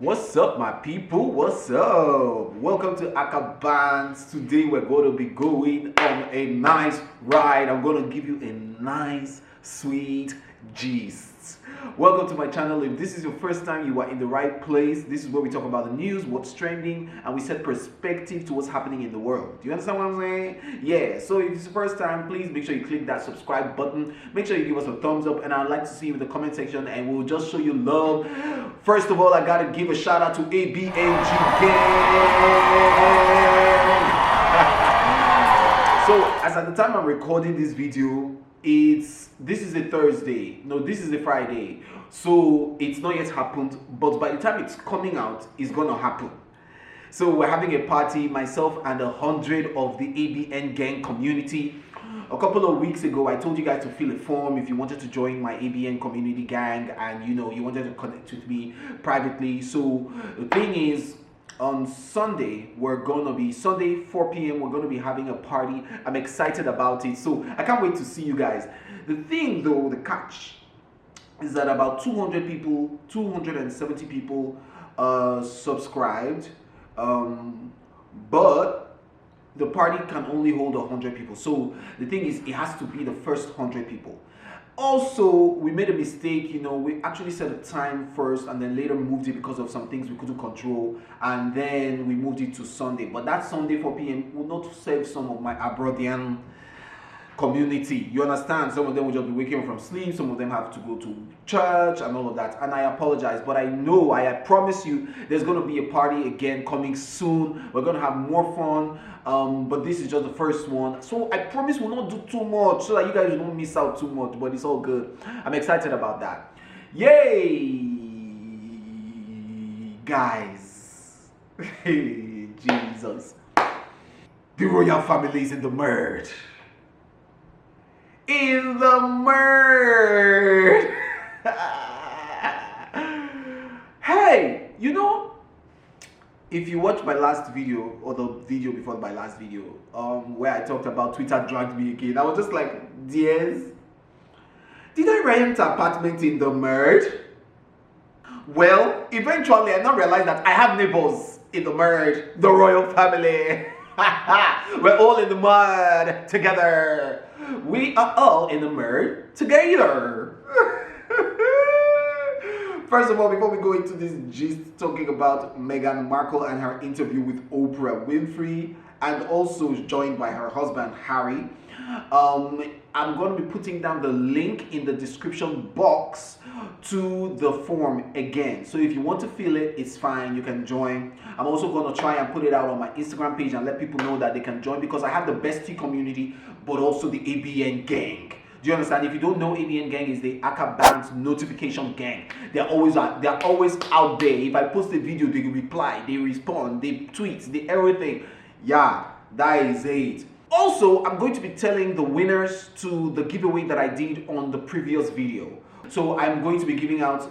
What's up, my people? What's up? Welcome to Akah Bants. Today we're going to be going on a nice ride. I'm going to give you a nice, sweet gist. Welcome to my channel. If this is your first time, you are in the right place. This is where we talk about the news, what's trending, and we set perspective to what's happening in the world. Do you understand what I'm saying? Yeah. So if it's the first time, please make sure you click that subscribe button. Make sure you give us a thumbs up, and I'd like to see you in the comment section, and we'll just show you love. First of all, I gotta give a shout out to ABNG Gang. So as at the time I'm recording this video, this is a Thursday. No, this is a Friday. So it's not yet happened, but by the time it's coming out, it's gonna happen. So we're having a party, myself and 100 of the ABN Gang community. A couple of weeks ago, I told you guys to fill a form if you wanted to join my ABN community gang and you wanted to connect with me privately. So the thing is, on Sunday, Sunday 4 p.m. we're gonna be having a party. I'm excited about it. So I can't wait to see you guys. The thing though, the catch is that about 200 people, 270 people subscribed. But the party can only hold 100 people. So the thing is, it has to be the first 100 people. Also, we made a mistake. We actually set a time first and then later moved it because of some things we couldn't control, and then we moved it to Sunday. But that Sunday 4 p.m. will not serve some of my Abroadian community. You understand? Some of them will just be waking up from sleep, some of them have to go to church and all of that, and I apologize, but I promise you there's going to be a party again coming soon. We're going to have more fun, but this is just the first one, so I promise we'll not do too much so that you guys don't miss out too much, but it's all good. I'm excited about that. Yay, guys. Jesus, the royal family is in the merge. In the merge. Hey, if you watch my last video or the video before my last video, where I talked about Twitter dragged me again, I was just like, dears, did I rent an apartment in the merge? Well, eventually I now realized that I have neighbors in the merge, the royal family. We're all in the mud together. We are all in the mud together. First of all, before we go into this gist talking about Meghan Markle and her interview with Oprah Winfrey, and also joined by her husband Harry, I'm going to be putting down the link in the description box to the form again. So if you want to fill it, it's fine, you can join. I'm also going to try and put it out on my Instagram page and let people know that they can join, because I have the bestie community, but also the ABN gang. Do you understand? If you don't know, ABN gang is the Akah Bants notification gang. They're always out there. If I post a video, they reply, they respond, they tweet, they everything. Yeah, that is it. Also, I'm going to be telling the winners to the giveaway that I did on the previous video. So I'm going to be giving out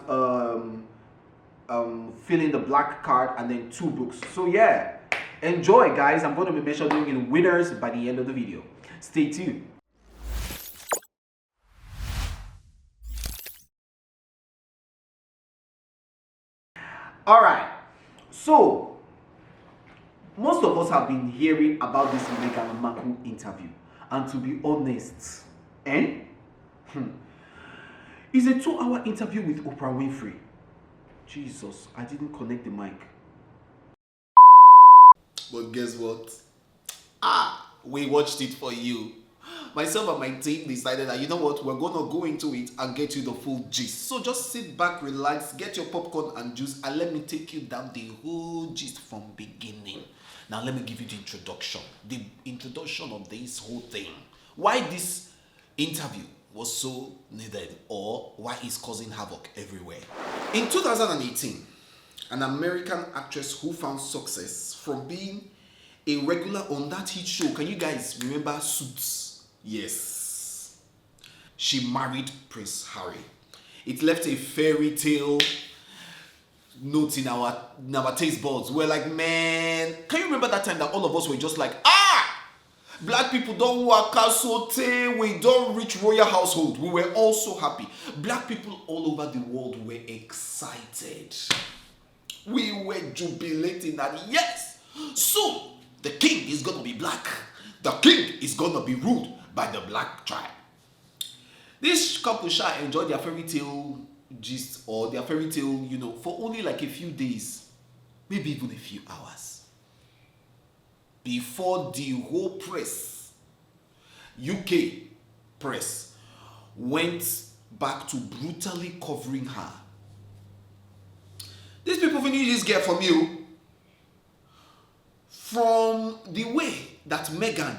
fill in the black card and then 2 books. So yeah, enjoy, guys. I'm going to be mentioning in winners by the end of the video. Stay tuned. All right, so most of us have been hearing about this Meghan and Markle interview, and to be honest, it's a 2-hour interview with Oprah Winfrey. Jesus, I didn't connect the mic. But guess what? We watched it for you. Myself and my team decided that, you know what, we're gonna go into it and get you the full gist. So just sit back, relax, get your popcorn and juice, and let me take you down the whole gist from beginning. Now let me give you the introduction of this whole thing. Why this interview was so needed, or why it's causing havoc everywhere. In 2018, an American actress who found success from being a regular on that hit show, can you guys remember Suits? Yes. She married Prince Harry. It left a fairy tale note in our taste buds. We're like, man, can you remember that time that all of us were just like, Black people don't work out so we don't reach royal household. We were all so happy. Black people all over the world were excited. We were jubilating that yes, soon the king is gonna be black. The king is gonna be ruled by the black tribe. This couple shall enjoy their fairy tale gist or their fairy tale, for only like a few days, maybe even a few hours, before the whole press, UK press, went back to brutally covering her. These people finish this girl from you. From the way that Meghan,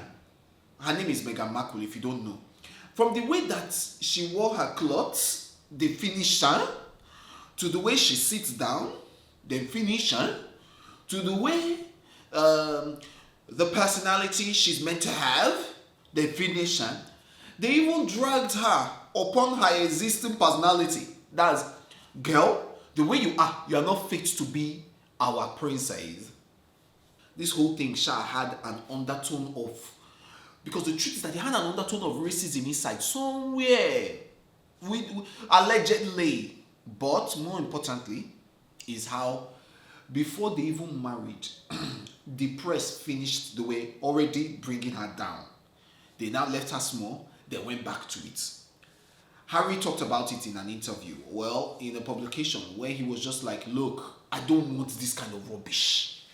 her name is Meghan Markle if you don't know, from the way that she wore her clothes, they finish her, to the way she sits down, they finish her, to the way the personality she's meant to have, they finish her. They even dragged her upon her existing personality. That's, girl, the way you are not fit to be our princess. This whole thing had an undertone of, because the truth is that they had an undertone of racism inside somewhere, allegedly. But more importantly is how before they even married, the press finished the way, already bringing her down. They now left her small, they went back to it. Harry talked about it in an interview, in a publication where he was just like, look, I don't want this kind of rubbish.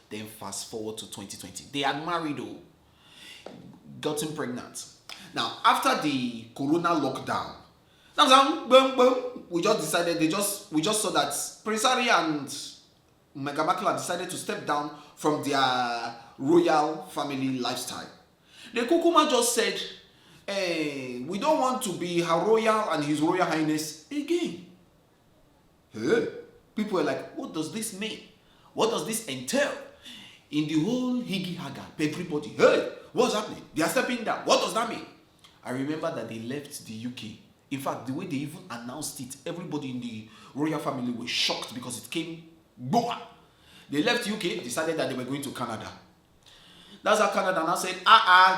Then fast forward to 2020. They had married, gotten pregnant. Now, after the corona lockdown, we just decided, we just saw that Prince Harry and Meghan Markle had decided to step down from their royal family lifestyle. The Kukuma just said, hey, we don't want to be Her Royal and His Royal Highness again. Hey, people are like, what does this mean? What does this entail? In the whole higgy haga, everybody, hey, what's happening? They are stepping down. What does that mean? I remember that they left the UK. In fact, the way they even announced it, everybody in the royal family was shocked because it came boom. They left UK, decided that they were going to Canada. That's how Canada now said,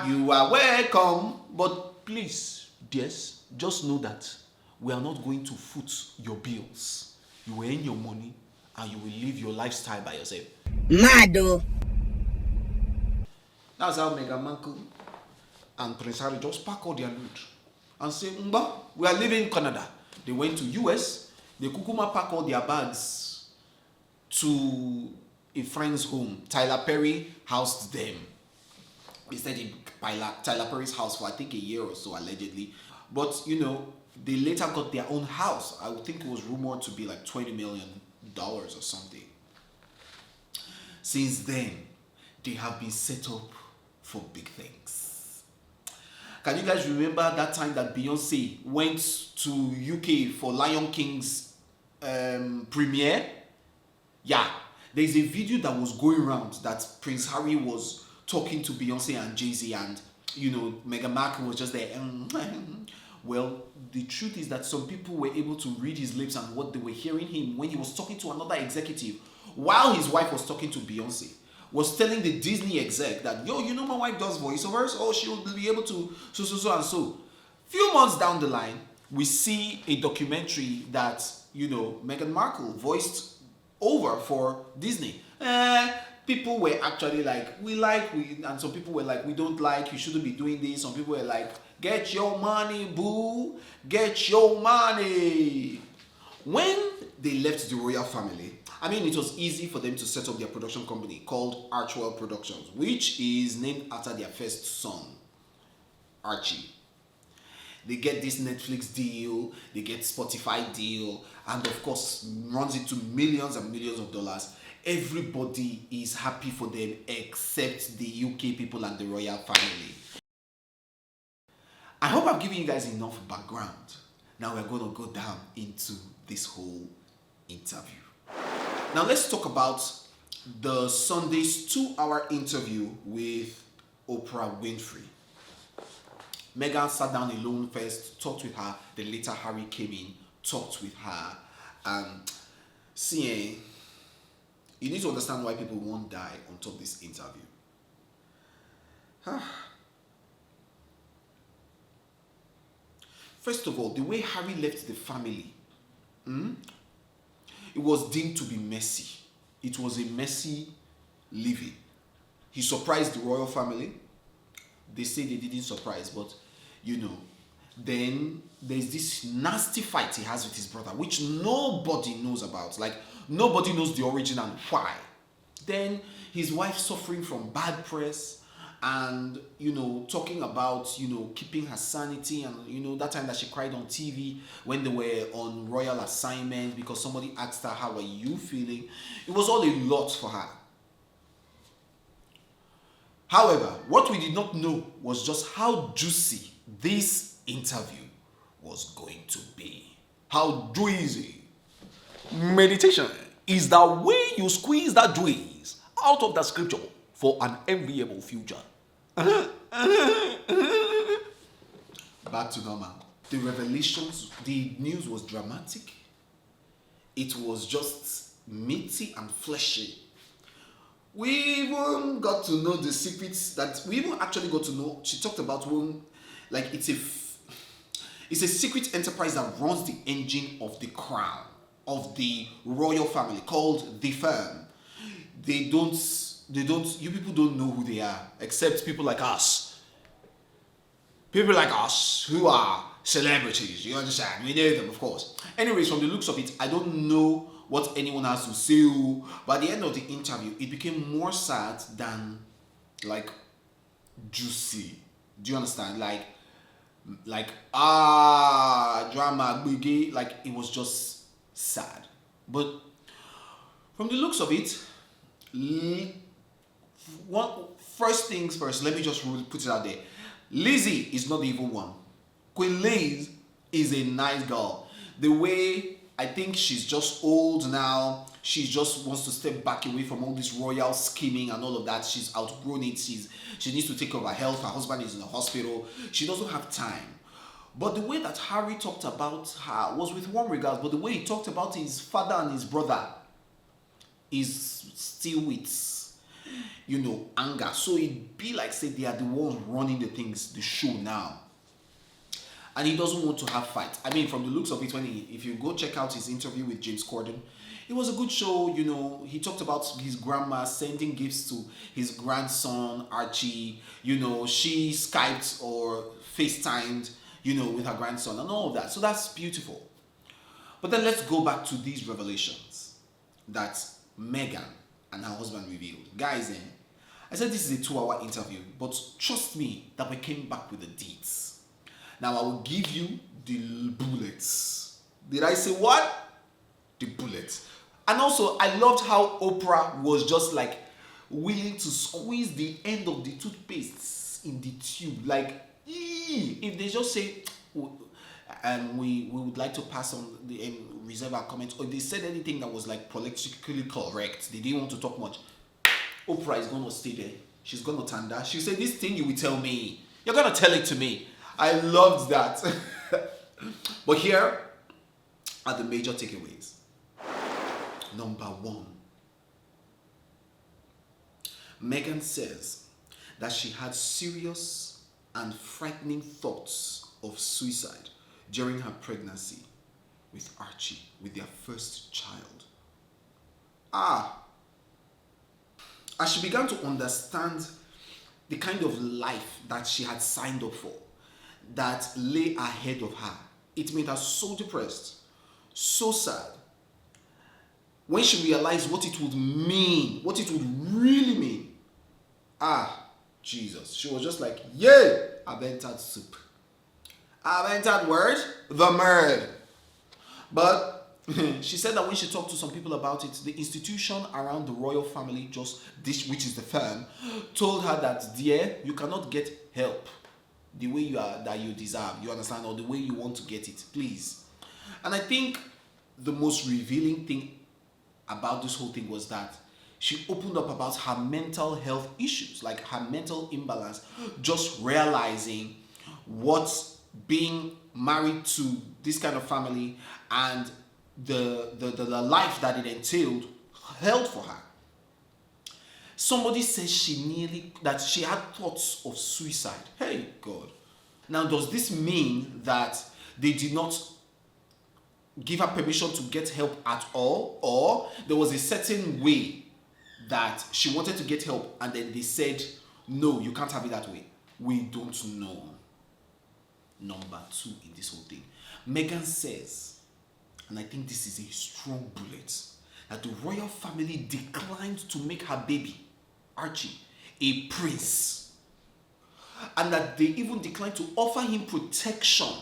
you are welcome. But please, yes, just know that we are not going to foot your bills. You will earn your money and you will live your lifestyle by yourself. Mado. That's how Meghan Markle and Prince Harry just pack all their loot and say, we are leaving Canada. They went to US. They kukuma pack all their bags to a friend's home. Tyler Perry housed them. They stayed in Tyler Perry's house for I think a year or so, allegedly. But they later got their own house. I would think it was rumored to be like $20 million or something. Since then, they have been set up for big things. Can you guys remember that time that Beyonce went to UK for Lion King's premiere? Yeah, there's a video that was going around that Prince Harry was talking to Beyonce and Jay-Z, and Meghan Markle was just there. Well, the truth is that some people were able to read his lips and what they were hearing him when he was talking to another executive while his wife was talking to Beyonce, was telling the Disney exec that, my wife does voiceovers, she will be able to so and so. Few months down the line, we see a documentary that, Meghan Markle voiced over for Disney. People were actually like, and some people were like, we don't like, you shouldn't be doing this. Some people were like, get your money, boo, get your money. When they left the royal family, it was easy for them to set up their production company called Archwell Productions, which is named after their first son, Archie. They get this Netflix deal, they get Spotify deal, and of course runs into millions and millions of dollars. Everybody is happy for them except the UK people and the royal family. I hope I've given you guys enough background. Now we're going to go down into this whole interview. Now let's talk about the Sunday's 2-hour interview with Oprah Winfrey. Meghan sat down alone first, talked with her, then later Harry came in, talked with her. You need to understand why people won't die on top of this interview. First of all, the way Harry left the family. it was deemed to be messy. It was a messy living. He surprised the royal family. They say they didn't surprise, but then there's this nasty fight he has with his brother, which nobody knows about. Like, nobody knows the origin and why. Then his wife suffering from bad press and, talking about, keeping her sanity, and, that time that she cried on TV when they were on royal assignment because somebody asked her, how are you feeling? It was all a lot for her. However, what we did not know was just how juicy this interview was going to be. How juicy. Meditation is the way you squeeze that juice out of the scripture for an enviable future. Back to normal. The revelations, the news was dramatic. It was just meaty and fleshy. We even got to know the secrets that we even actually got to know. She talked about when, like, it's a secret enterprise that runs the engine of the crown of the royal family called the firm. You people don't know who they are except people like us. People like us who are celebrities, you understand? We know them, of course. Anyways, from the looks of it, I don't know what anyone has to say. But at the end of the interview, it became more sad than, like, juicy. Do you understand? Drama, biggie. Like, it was just sad. But from the looks of it, first things first, let me just put it out there. Lizzie is not the evil one. Queen Liz is a nice girl. The way, I think she's just old now. She just wants to step back away from all this royal scheming and all of that. She's outgrown it. She needs to take care of her health. Her husband is in the hospital. She doesn't have time. But the way that Harry talked about her was with one regard. But the way he talked about his father and his brother is still with, anger. So it'd be like, say, they are the ones running the show now. And he doesn't want to have fight. I mean, from the looks of it, if you go check out his interview with James Corden, it was a good show. He talked about his grandma sending gifts to his grandson Archie. She Skyped or FaceTimed, with her grandson and all of that. So that's beautiful. But then let's go back to these revelations that Meghan and her husband revealed. Guys, I said this is a 2-hour interview, but trust me that we came back with the deeds. Now I will give you the bullets. Did I say what? The bullets. And also, I loved how Oprah was just like willing to squeeze the end of the toothpaste in the tube. Like, if they just say, we would like to pass on the reserve our comments, or if they said anything that was like politically correct, they didn't want to talk much, Oprah is going to stay there. She's going to tanda. She'll say, this thing you will tell me, you're going to tell it to me. I loved that. But here are the major takeaways. Number 1. Meghan says that she had serious and frightening thoughts of suicide during her pregnancy with Archie, with their first child. As she began to understand the kind of life that she had signed up for, that lay ahead of her, it made her so depressed, so sad. When she realized what it would mean, what it would really mean, Jesus, she was just like, yeah, I've entered soup. I've entered word, the merd. But she said that when she talked to some people about it, the institution around the royal family, which is the firm, told her that, dear, you cannot get help the way that you deserve, you understand, or the way you want to get it, please. And I think the most revealing thing about this whole thing was that she opened up about her mental health issues, like her mental imbalance, just realizing what being married to this kind of family and the life that it entailed held for her. Somebody says that she had thoughts of suicide. Hey, God. Now, does this mean that they did not give her permission to get help at all, or there was a certain way that she wanted to get help and then they said, no, you can't have it that way. We don't know. Number 2 in this whole thing. Meghan says, and I think this is a strong bullet, that the royal family declined to make her baby, Archie, a prince. And that they even declined to offer him protection.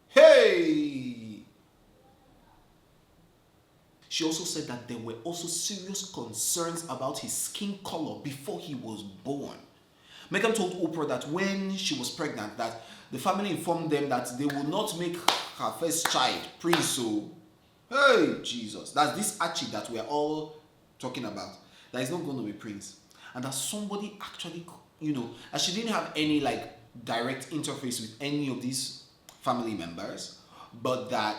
Hey! She also said that there were also serious concerns about his skin color before he was born. Meghan told Oprah that when she was pregnant, that the family informed them that they will not make her first child Prince. So, hey, Jesus. That's this Archie that we're all talking about. That is not going to be Prince. And that somebody actually, and she didn't have any direct interface with any of these family members, but that,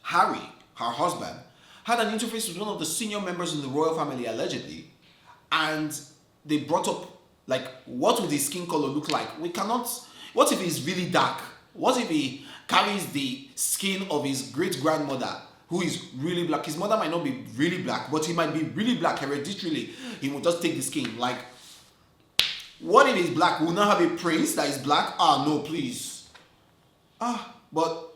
Harry, her husband, had an interface with one of the senior members in the royal family, allegedly, and they brought up, what would his skin color look like? We cannot, what if he's really dark? What if he carries the skin of his great-grandmother, who is really black? His mother might not be really black, but he might be really black hereditarily. He will just take the skin. What if he's black? We will not have a prince that is black? No, please. But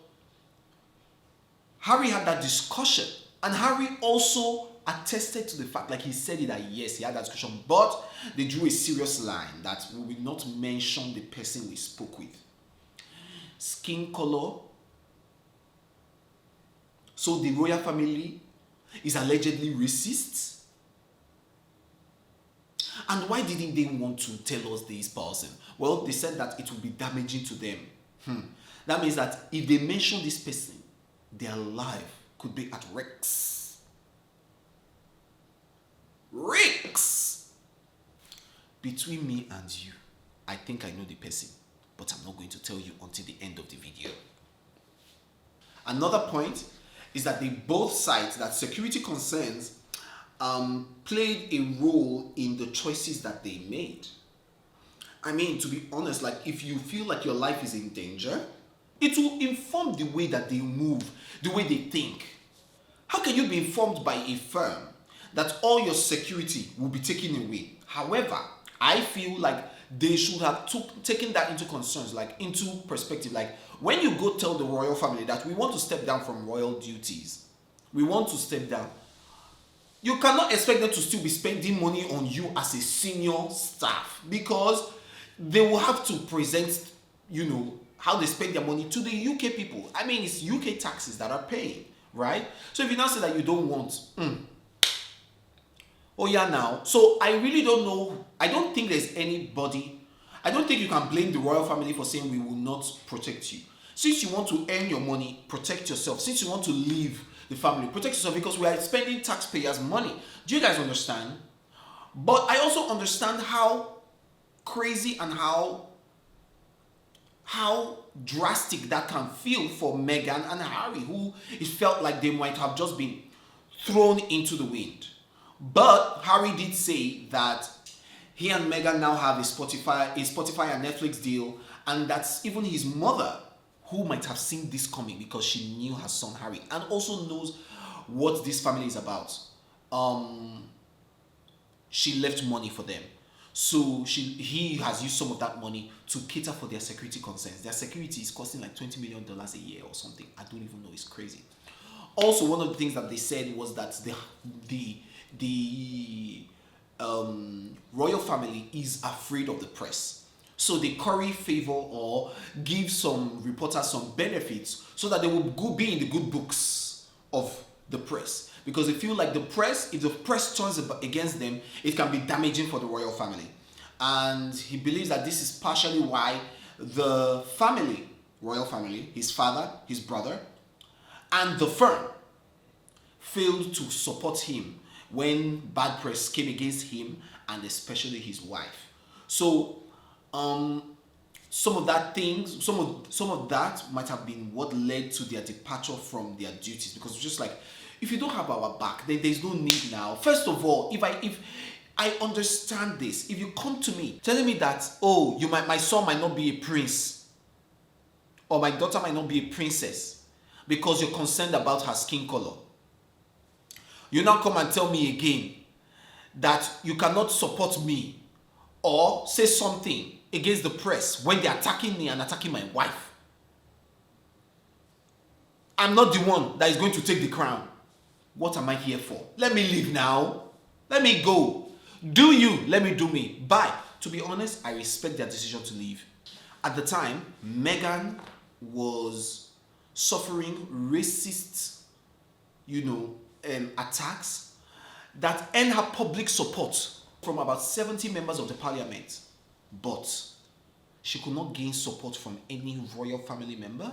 Harry had that discussion, and Harry also attested to the fact, he said it, that yes, he had that discussion, but they drew a serious line that we will not mention the person we spoke with. Skin color. So the royal family is allegedly racist. And why didn't they want to tell us this person? Well, they said that it would be damaging to them. That means that if they mention this person, their life could be at risk. Risks! Between me and you, I think I know the person, but I'm not going to tell you until the end of the video. Another point is that they both cite that security concerns played a role in the choices that they made. I mean, to be honest, if you feel like your life is in danger, it will inform the way that they move, the way they think. How can you be informed by a firm that all your security will be taken away? However, I feel like they should have taken that into concerns, into perspective. When you go tell the royal family that we want to step down from royal duties, we want to step down, you cannot expect them to still be spending money on you as a senior staff, because they will have to present, how they spend their money to the UK people. I mean, it's UK taxes that are paying, right? So if you now say that you don't want, oh yeah, now. So I really don't know. I don't think there's anybody. I don't think you can blame the royal family for saying we will not protect you. Since you want to earn your money, protect yourself. Since you want to leave the family, protect yourself, because we are spending taxpayers' money. Do you guys understand? But I also understand how crazy and how drastic that can feel for Meghan and Harry, who it felt like they might have just been thrown into the wind. But Harry did say that he and Meghan now have a Spotify and Netflix deal, and that's even his mother, who might have seen this coming because she knew her son Harry and also knows what this family is about. She left money for them. So he has used some of that money to cater for their security concerns. Their security is costing $20 million a year or something. I don't even know. It's crazy. Also, one of the things that they said was that the royal family is afraid of the press. So they curry favor or give some reporters some benefits so that they will be in the good books of the press. Because they feel like if the press turns against them, it can be damaging for the royal family. And he believes that this is partially why the royal family, his father, his brother, and the firm failed to support him when bad press came against him, and especially his wife. So some of that might have been what led to their departure from their duties, because it's just if you don't have our back, then there's no need now. First of all, if I understand this, if you come to me telling me that, my son might not be a prince, or my daughter might not be a princess because you're concerned about her skin color. You now come and tell me again that you cannot support me or say something against the press when they're attacking me and attacking my wife. I'm not the one that is going to take the crown. What am I here for? Let me leave now. Let me go. Do you, let me do me. Bye. To be honest, I respect their decision to leave. At the time, Meghan was suffering racist, attacks that earned her public support from about 70 members of the parliament. But she could not gain support from any royal family member.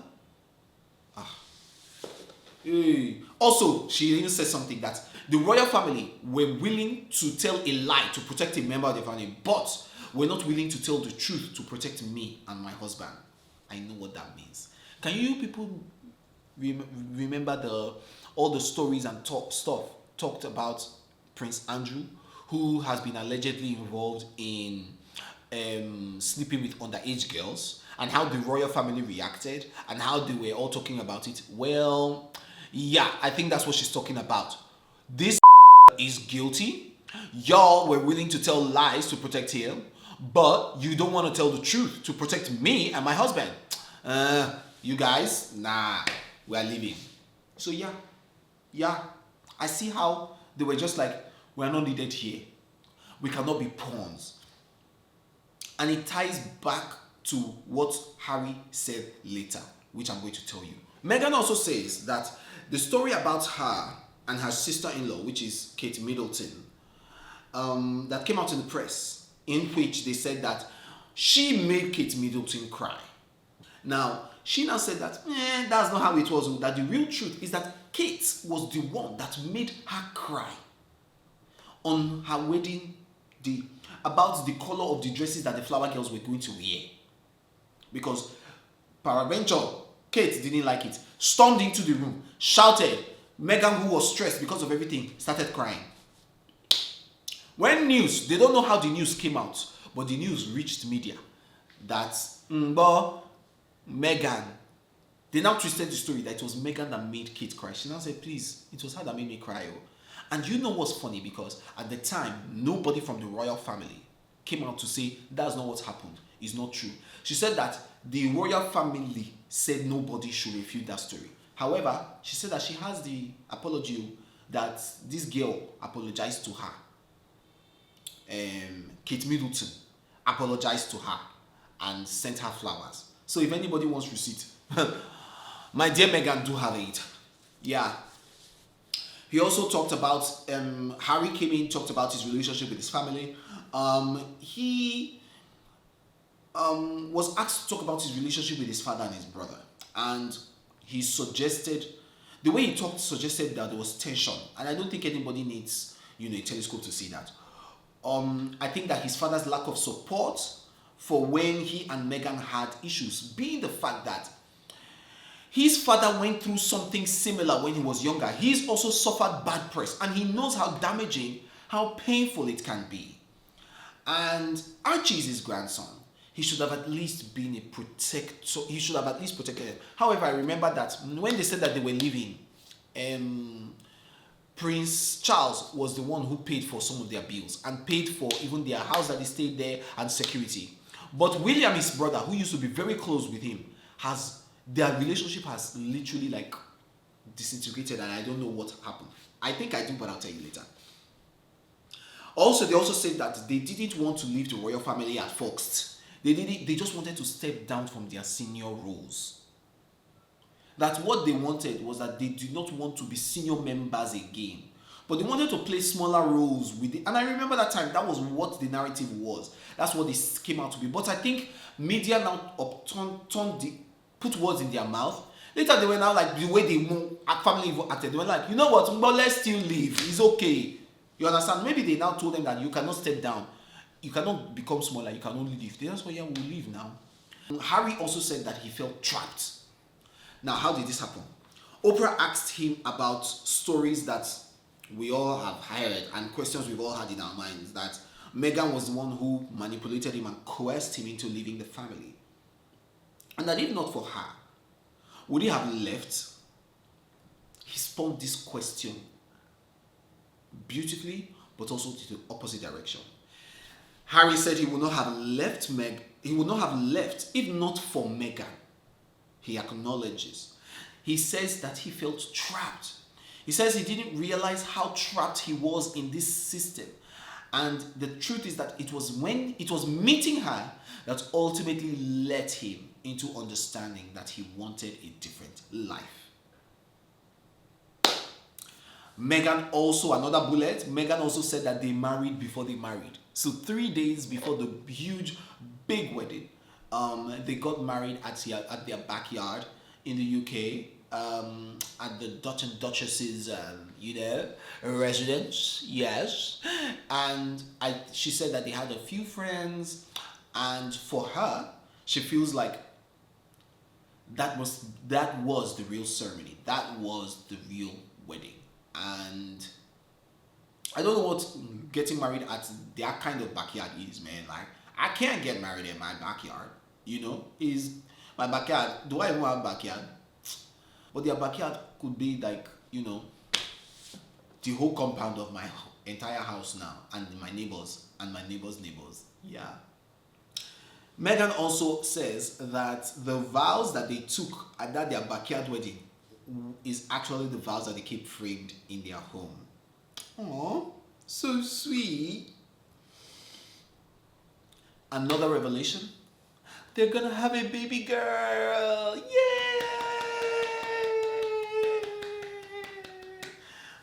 Also, she even said something that the royal family were willing to tell a lie to protect a member of the family, but were not willing to tell the truth to protect me and my husband. I know what that means. Can you people remember all the stories and stuff talked about Prince Andrew, who has been allegedly involved in sleeping with underage girls, and how the royal family reacted and how they were all talking about it? Well, yeah, I think that's what she's talking about. This is guilty. Y'all were willing to tell lies to protect him, but you don't want to tell the truth to protect me and my husband. You guys, nah, we are leaving. So yeah, I see how they were just like, we are not needed here. We cannot be pawns. And it ties back to what Harry said later, which I'm going to tell you. Meghan also says that the story about her and her sister-in-law, which is Kate Middleton, that came out in the press, in which they said that she made Kate Middleton cry. Now, she now said that, that's not how it was. That the real truth is that Kate was the one that made her cry on her wedding day about the color of the dresses that the flower girls were going to wear. Because peradventure, Kate didn't like it, stormed into the room, shouted. Meghan, who was stressed because of everything, started crying. When they don't know how the news came out, but the news reached media that Meghan, they now twisted the story that it was Meghan that made Kate cry. She now said, please, it was her that made me cry. And you know what's funny? Because at the time, nobody from the royal family came out to say that's not what happened. It's not true. She said that the royal family said nobody should refute that story. However, she said that she has the apology that this girl apologized to her. Kate Middleton apologized to her and sent her flowers. So if anybody wants receipt, my dear Meghan, do have it. Yeah. He also talked about, Harry came in, talked about his relationship with his family. He was asked to talk about his relationship with his father and his brother. And he suggested, the way he talked suggested that there was tension. And I don't think anybody needs, a telescope to see that. I think that his father's lack of support for when he and Meghan had issues, being the fact that his father went through something similar when he was younger. He's also suffered bad press, and he knows how damaging, how painful it can be. And Archie is his grandson. He should have at least been a protector. He should have at least protected him. However, I remember that when they said that they were leaving, Prince Charles was the one who paid for some of their bills and paid for even their house that they stayed there and security. But William, his brother, who used to be very close with him, their relationship has literally disintegrated, and I don't know what happened. I think I do, but I'll tell you later. Also, they also said that they didn't want to leave the royal family at first. They just wanted to step down from their senior roles. That what they wanted was that they did not want to be senior members again. But they wanted to play smaller roles with it. And I remember that time, that was what the narrative was. That's what they came out to be. But I think media now put words in their mouth. Later they were now the way the family acted. They were like, you know what, but let's still leave. It's okay. You understand? Maybe they now told them that you cannot step down. You cannot become smaller. You can only leave. That's why we'll leave now. Harry also said that he felt trapped. Now, how did this happen? Oprah asked him about stories that we all have heard and questions we've all had in our minds, that Meghan was the one who manipulated him and coerced him into leaving the family. And that if not for her, Would he have left? He spun this question beautifully, but also to the opposite direction. Harry said he would not have left he would not have left if not for Meghan. He acknowledges. He says that he felt trapped. He says he didn't realize how trapped he was in this system. And the truth is that it was when it was meeting her that ultimately led him into understanding that he wanted a different life. Meghan also, another bullet, Meghan also said that they married before they married. So 3 days before the huge, big wedding, they got married at their backyard in the UK, at the Dutch and Duchess's, residence, yes. And she said that they had a few friends, and for her, she feels like that was the real ceremony. That was the real wedding. And I don't know what getting married at their kind of backyard is, man. Like, I can't get married in my backyard. Is my backyard. Do I even have a backyard? But their backyard could be like, the whole compound of my entire house now, and my neighbors and my neighbors' neighbors. Yeah. Meghan also says that the vows that they took at their backyard wedding is actually the vows that they keep framed in their home. Oh, so sweet. Another revelation. They're gonna have a baby girl. Yay!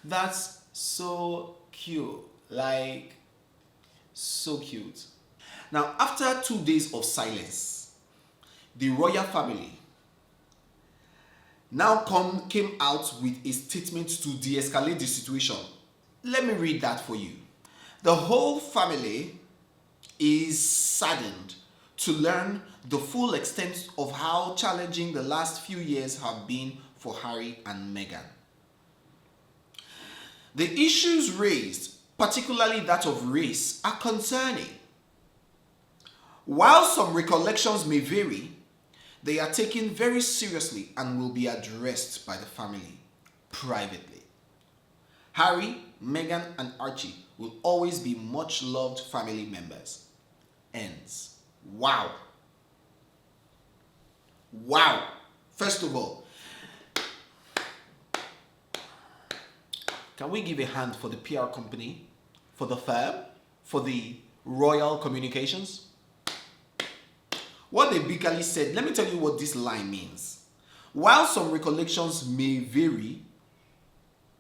That's so cute. Like, so cute. Now, after 2 days of silence, the royal family now came out with a statement to de-escalate the situation. Let me read that for you. The whole family is saddened to learn the full extent of how challenging the last few years have been for Harry and Meghan. The issues raised, particularly that of race, are concerning. While some recollections may vary, they are taken very seriously and will be addressed by the family privately. Harry, Meghan, and Archie will always be much loved family members. Ends. Wow. Wow. First of all, can we give a hand for the PR company, for the firm, for the Royal Communications? What they basically said, let me tell you what this line means. While some recollections may vary,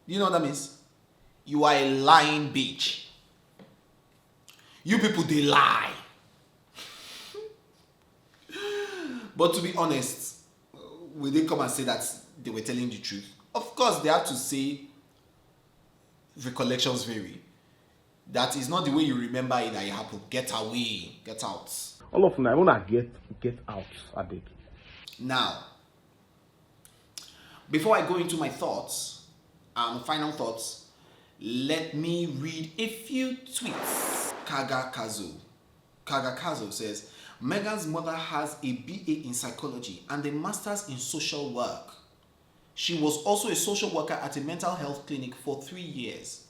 you know what that means? You are a lying bitch. You people, they lie. But to be honest, will they come and say that they were telling the truth? Of course, they have to say recollections vary. That is not the way you remember it that it happened. Get away. Get out. All of them, I want to get out, I beg. Now, before I go into my thoughts, final thoughts, let me read a few tweets. Kaga Kazo says, Meghan's mother has a BA in psychology and a master's in social work. She was also a social worker at a mental health clinic for 3 years.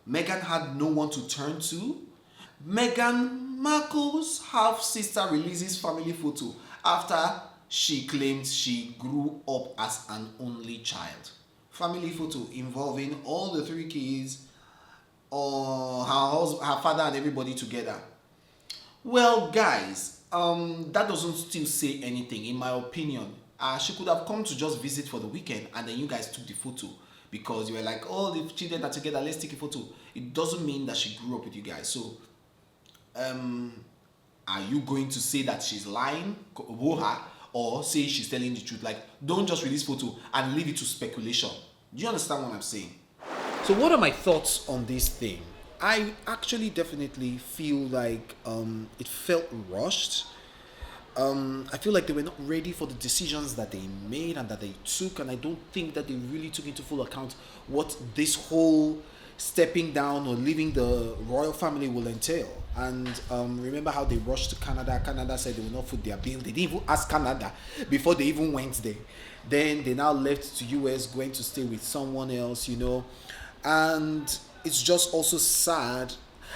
Meghan had no one to turn to. Meghan Markle's half-sister releases family photo after she claims she grew up as an only child. Family photo involving all the 3 kids, or her father and everybody together. Well, guys, that doesn't still say anything, in my opinion. She could have come to just visit for the weekend and then you guys took the photo because you were like, oh, the children are together, let's take a photo. It doesn't mean that she grew up with you guys. So, are you going to say that she's lying, or say she's telling the truth? Like, don't just release photo and leave it to speculation. Do you understand what I'm saying? So what are my thoughts on this thing? I actually definitely feel like it felt rushed. I feel like they were not ready for the decisions that they made and that they took, and I don't think that they really took into full account what this whole stepping down or leaving the royal family will entail. And remember how they rushed to Canada. Canada said they will not foot their bill. They didn't even ask Canada before they even went there. Then they now left to US, going to stay with someone else, you know. And it's just also sad.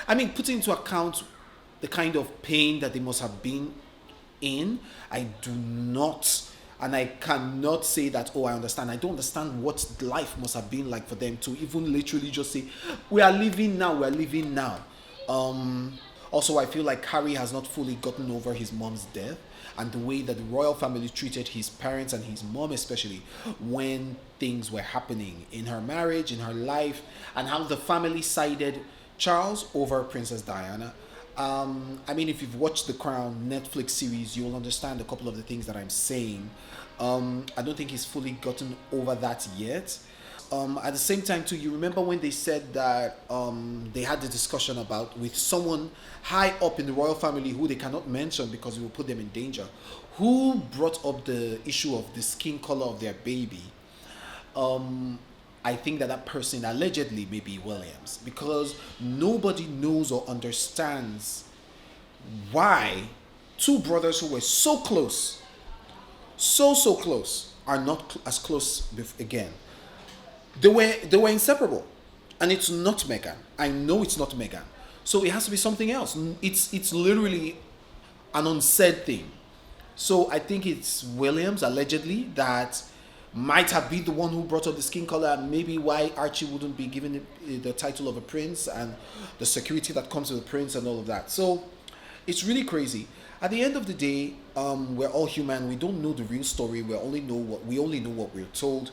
I mean, putting into account the kind of pain that they must have been in, I do not, and I cannot say that, oh, I understand. I don't understand what life must have been like for them to even literally just say, we are living now, we are living now. Also, I feel like Harry has not fully gotten over his mom's death and the way that the royal family treated his parents and his mom, especially when things were happening in her marriage, in her life, and how the family sided Charles over Princess Diana. I mean, if you've watched the Crown Netflix series, you'll understand a couple of the things that I'm saying. I don't think he's fully gotten over that yet. At the same time, too, you remember when they said that they had the discussion about with someone high up in the royal family who they cannot mention because it will put them in danger, who brought up the issue of the skin color of their baby. I think that person allegedly may be Williams, because nobody knows or understands why two brothers who were so close, so close, are not as close again. They were inseparable, and it's not Meghan. I know it's not Meghan, so it has to be something else. It's literally an unsaid thing. So I think it's Williams allegedly that might have been the one who brought up the skin color, and maybe why Archie wouldn't be given the title of a prince and the security that comes with a prince and all of that. So it's really crazy. At the end of the day, we're all human. We don't know the real story. We only know what we're told.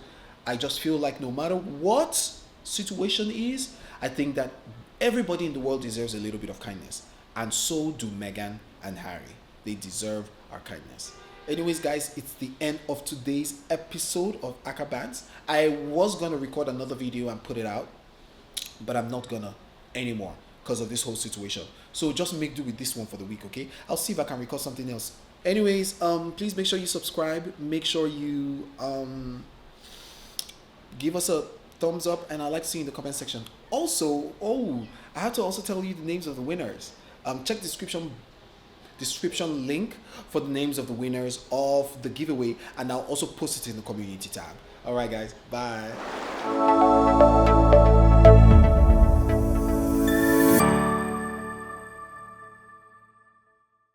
I just feel like no matter what situation is, I think that everybody in the world deserves a little bit of kindness, and so do Meghan and Harry. They deserve our kindness. Anyways, guys, it's the end of today's episode of Akah Bants. I was gonna record another video and put it out, but I'm not gonna anymore because of this whole situation. So just make do with this one for the week, okay? I'll see if I can record something else. Anyways, please make sure you subscribe. Make sure you give us a thumbs up, and I'd like to see you in the comment section. Also, I have to also tell you the names of the winners. Check description link for the names of the winners of the giveaway, and I'll also post it in the community tab. All right, guys, bye.